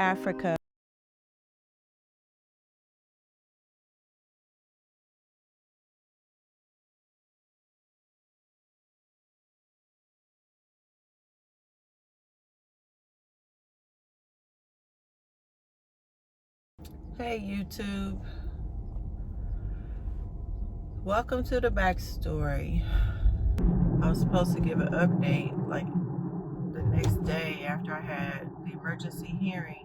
Africa. Hey YouTube, welcome to the backstory. I was supposed to give an update like the next day after I had the emergency hearing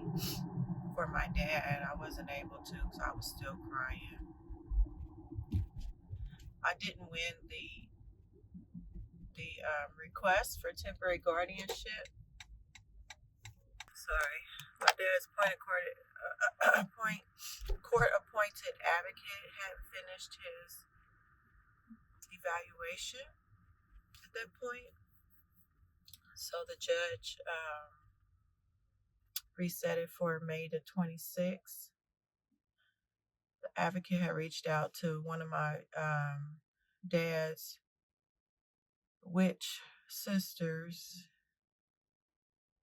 for my dad. I wasn't able to because I was still crying. I didn't win the request for temporary guardianship. Sorry, my dad's court appointed advocate hadn't finished his evaluation at that point. So the judge reset it for May the 26th. The advocate had reached out to one of my dad's witch sisters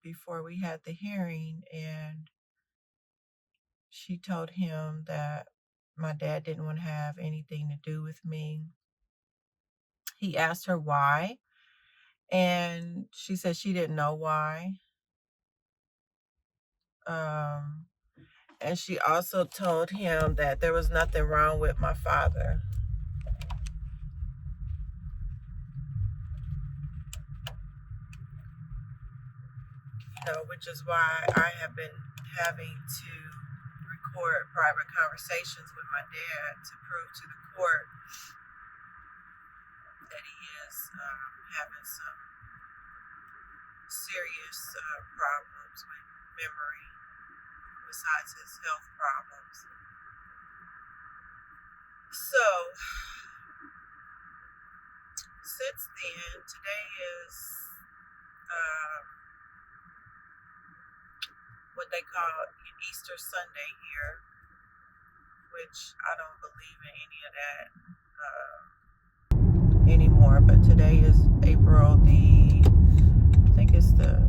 before we had the hearing, and she told him that my dad didn't want to have anything to do with me. He asked her why, and she said she didn't know why. And she also told him that there was nothing wrong with my father. Which is why I have been having to record private conversations with my dad to prove to the court that he is having some serious problems with memory besides his health problems. So, since then, today is what they call Easter Sunday here, which I don't believe in any of that anymore. But today is April I think it's the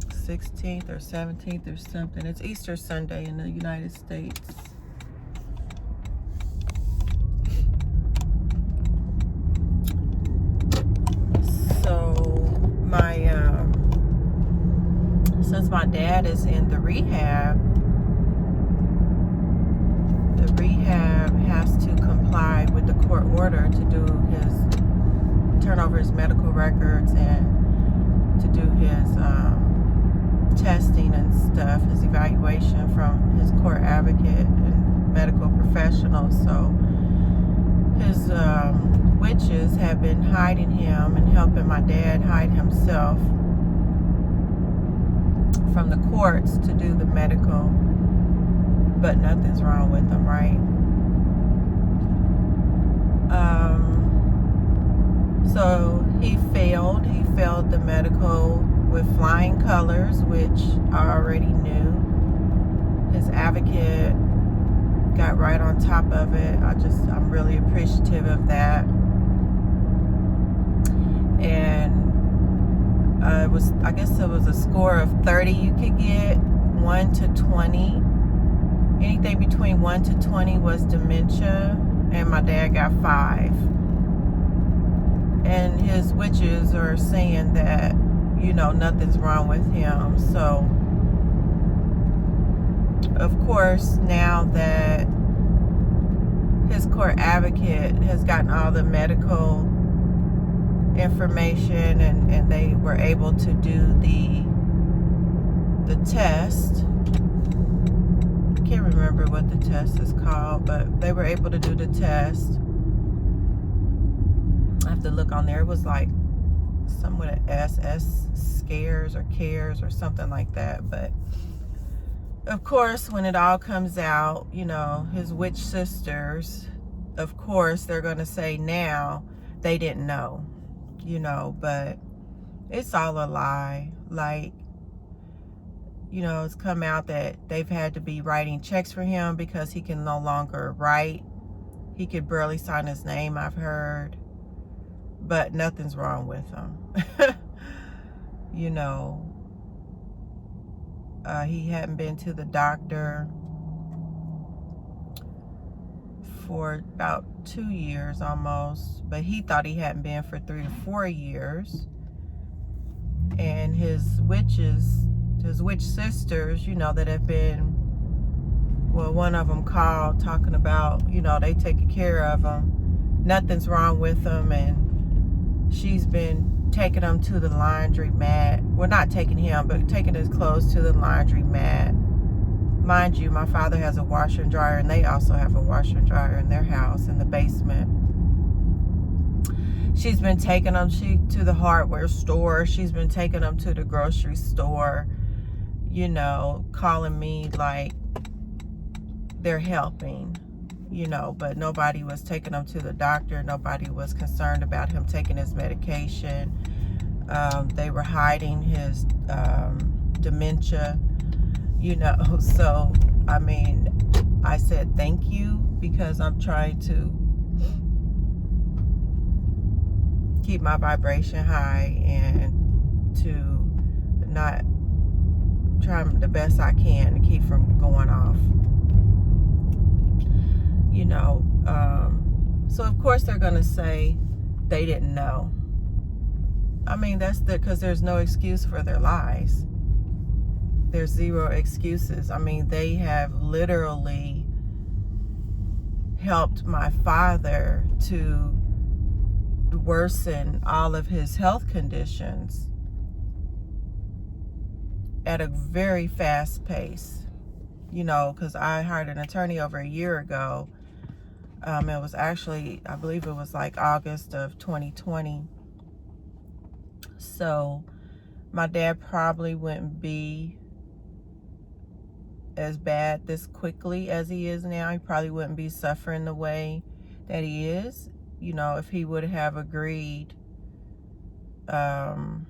16th or 17th or something. It's Easter Sunday in the United States. So since my dad is in the rehab has to comply with the court order to turn over his medical records and to do his testing and stuff, his evaluation from his court advocate and medical professionals. So his witches have been hiding him and helping my dad hide himself from the courts to do the medical, but nothing's wrong with him, right? So he failed the medical with flying colors, which I already knew. His advocate got right on top of it. I'm really appreciative of that. And I guess it was a score of 30 you could get, 1 to 20. Anything between 1 to 20 was dementia, and my dad got 5. And his witches are saying that, nothing's wrong with him. So, of course, now that his court advocate has gotten all the medical information and they were able to do the test. I can't remember what the test is called, but they were able to do the test. I have to look on there. It was like some with an SS, scares or cares or something like that. But of course, when it all comes out, his witch sisters, of course, they're going to say now they didn't know, but it's all a lie. Like, it's come out that they've had to be writing checks for him because he can no longer write. He could barely sign his name, I've heard. But nothing's wrong with him. He hadn't been to the doctor for about 2 years almost, but he thought he hadn't been for 3 to 4 years. And his witch sisters, that have been, well, one of them called talking about, they taking care of him. Nothing's wrong with him, and she's been taking him to the laundromat. Well, not taking him, but taking his clothes to the laundromat. Mind you, my father has a washer and dryer, and they also have a washer and dryer in their house in the basement. She's been taking them to the hardware store. She's been taking them to the grocery store, calling me like they're helping, but nobody was taking him to the doctor. Nobody was concerned about him taking his medication. They were hiding his dementia. So, I said thank you, because I'm trying to keep my vibration high and to not try the best I can to keep from going off. So of course they're going to say they didn't know. That's because there's no excuse for their lies. There's zero excuses. They have literally helped my father to worsen all of his health conditions at a very fast pace. Because I hired an attorney over a year ago. It was actually, I believe it was like August of 2020. So my dad probably wouldn't be as bad this quickly as he is now. He probably wouldn't be suffering the way that he is, if he would have agreed to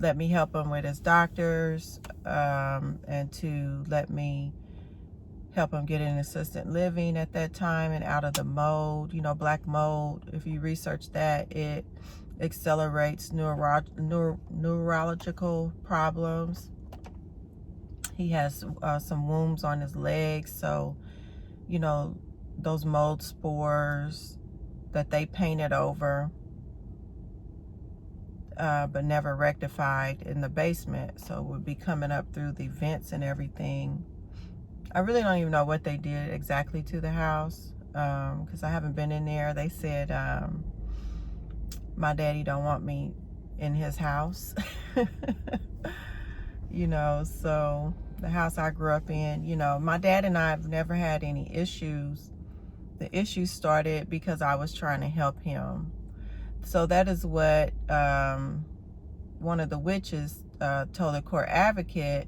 let me help him with his doctors, and to let me help him get in assisted living at that time and out of the mold. Black mold, if you research that, it accelerates neurological problems. He has some wounds on his legs, so those mold spores that they painted over, but never rectified in the basement, so it would be coming up through the vents and everything. I really don't even know what they did exactly to the house, because I haven't been in there. They said my daddy don't want me in his house. So the house I grew up in, my dad and I have never had any issues. The issues started because I was trying to help him. So that is what one of the witches told the court advocate.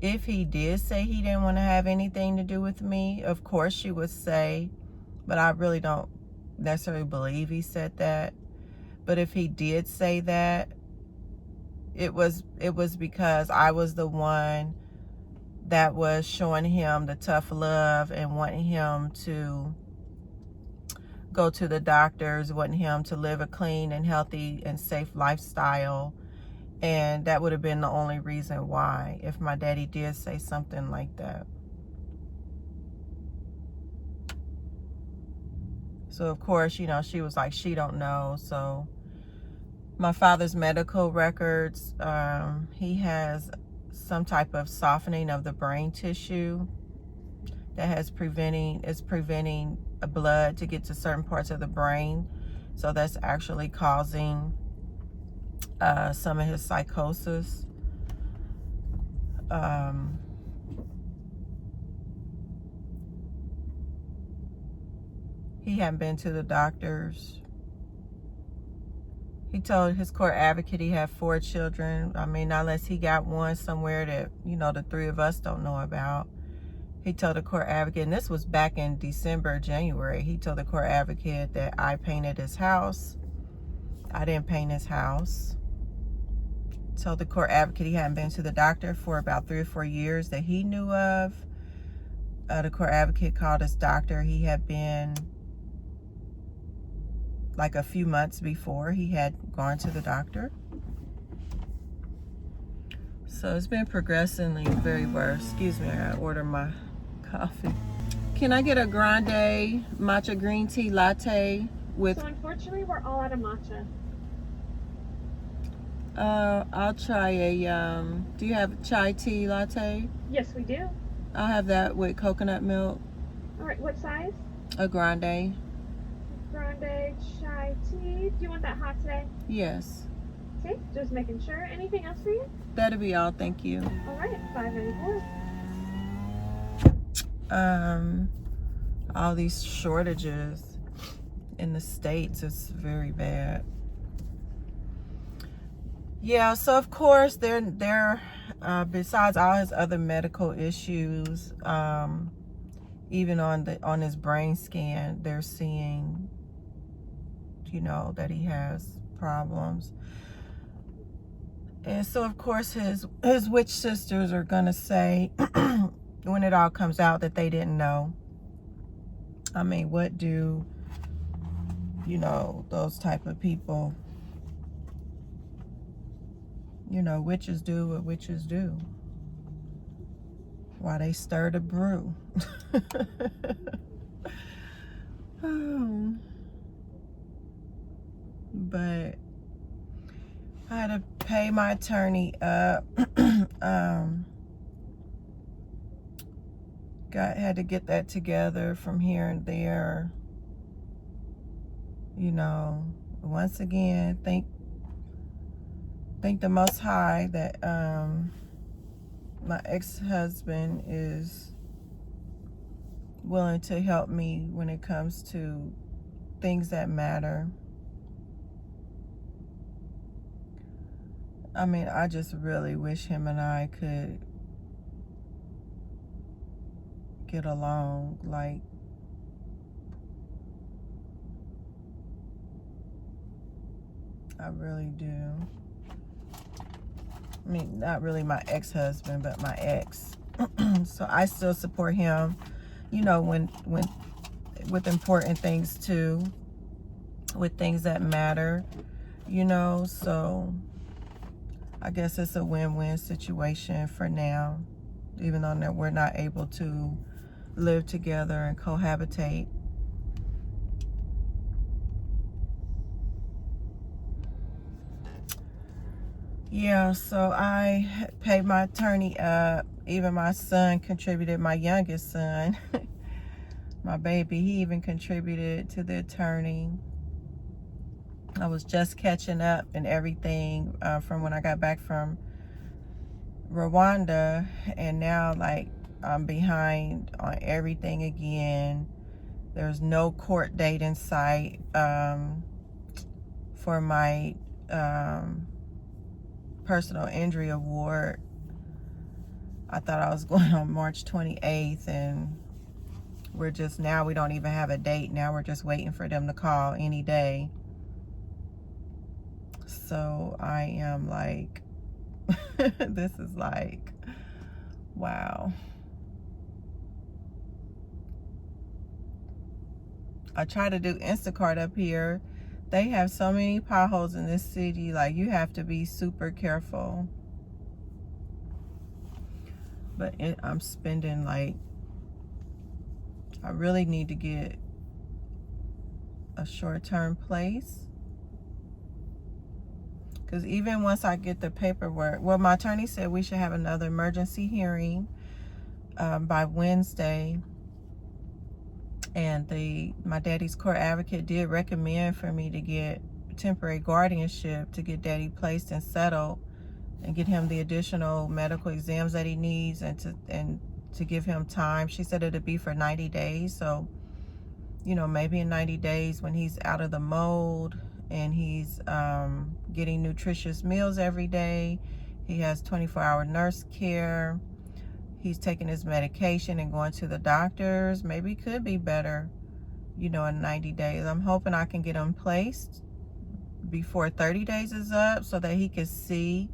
If he did say he didn't want to have anything to do with me, of course she would say, but I really don't necessarily believe he said that. But if he did say that, it was because I was the one that was showing him the tough love and wanting him to go to the doctors, wanting him to live a clean and healthy and safe lifestyle. And that would have been the only reason why, if my daddy did say something like that. So of course, she was like, she don't know. So my father's medical records, he has some type of softening of the brain tissue that is preventing blood to get to certain parts of the brain. So that's actually causing some of his psychosis. He hadn't been to the doctors. He told his court advocate he had 4 children. Unless he got one somewhere that, the 3 of us don't know about. He told the court advocate, and this was back in December, January, he told the court advocate that I painted his house. I didn't paint his house. Told the court advocate he hadn't been to the doctor for about 3 or 4 years that he knew of. The court advocate called his doctor. He had been, like a few months before, he had gone to the doctor. So it's been progressively very worse. Excuse me, I gotta order my coffee. Can I get a grande matcha green tea latte with... So unfortunately, we're all out of matcha. I'll try a, do you have chai tea latte? Yes, we do. I'll have that with coconut milk. All right, what size? A grande. Grande chai tea. Do you want that hot today? Yes. Okay, just making sure. Anything else for you? That'll be all, thank you. All right, $5.94. All these shortages in the States, it's very bad. Yeah, so of course they're besides all his other medical issues, even on his brain scan, they're seeing, you know, that he has problems. And so of course his witch sisters are gonna say when it all comes out that they didn't know. I mean, what do, you know, those type of people, you know, witches do what witches do. Why they stir the brew. But I had to pay my attorney up. Had to get that together from here and there. You know, once again, thank the Most High that my ex-husband is willing to help me when it comes to things that matter. I mean, I just really wish him and I could get along. Like, I really do. I mean, not really my ex-husband, but my ex. So I still support him, you know, when with important things too, with things that matter, you know. So I guess it's a win-win situation for now, even though that we're not able to live together and cohabitate. Yeah, so I paid my attorney up. Even my son contributed, my youngest son, my baby, he even contributed to the attorney. I was just catching up and everything from when I got back from Rwanda, and now like I'm behind on everything again. There's no court date in sight for my personal injury award. I thought I was going on March 28th, and we don't even have a date. Now we're just waiting for them to call any day. So I am like, this is like, wow. I try to do Instacart up here. They have so many potholes in this city, like you have to be super careful. But I'm spending like, I really need to get a short-term place. Because even once I get the paperwork, well, my attorney said we should have another emergency hearing by Wednesday. And my daddy's court advocate did recommend for me to get temporary guardianship to get daddy placed and settled and get him the additional medical exams that he needs and to give him time. She said it'd be for 90 days. So, you know, maybe in 90 days when he's out of the mold and he's getting nutritious meals every day, he has 24-hour nurse care, he's taking his medication and going to the doctors, maybe it could be better, you know, in 90 days. I'm hoping I can get him placed before 30 days is up so that he can see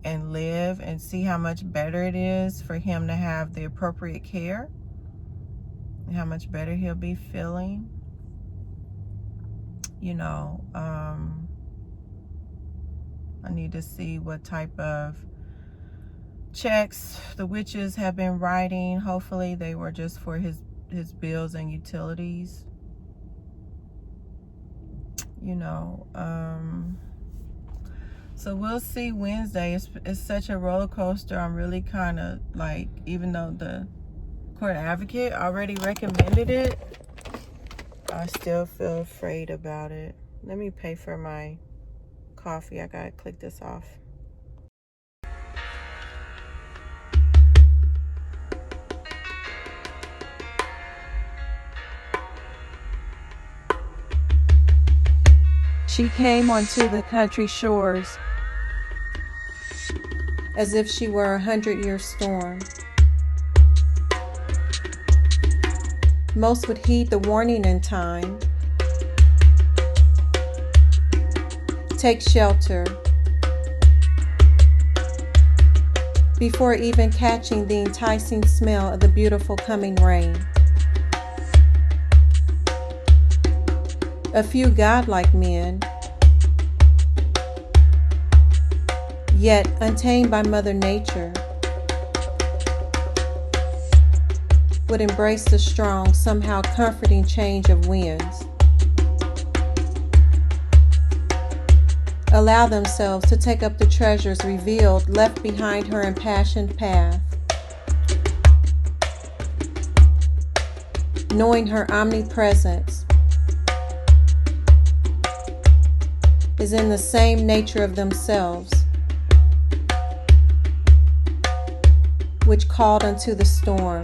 and live and see how much better it is for him to have the appropriate care and how much better he'll be feeling. You know, I need to see what type of checks the witches have been writing, hopefully they were just for his bills and utilities. You know, so we'll see Wednesday. It's such a roller coaster. I'm really kind of like, even though the court advocate already recommended it, I still feel afraid about it. Let me pay for my coffee. I gotta click this off. She came onto the country shores as if she were 100-year storm. Most would heed the warning in time, take shelter, before even catching the enticing smell of the beautiful coming rain. A few godlike men, yet untamed by Mother Nature, would embrace the strong, somehow comforting change of winds. Allow themselves to take up the treasures revealed, left behind her impassioned path. Knowing her omnipresence is in the same nature of themselves, which called unto the storm.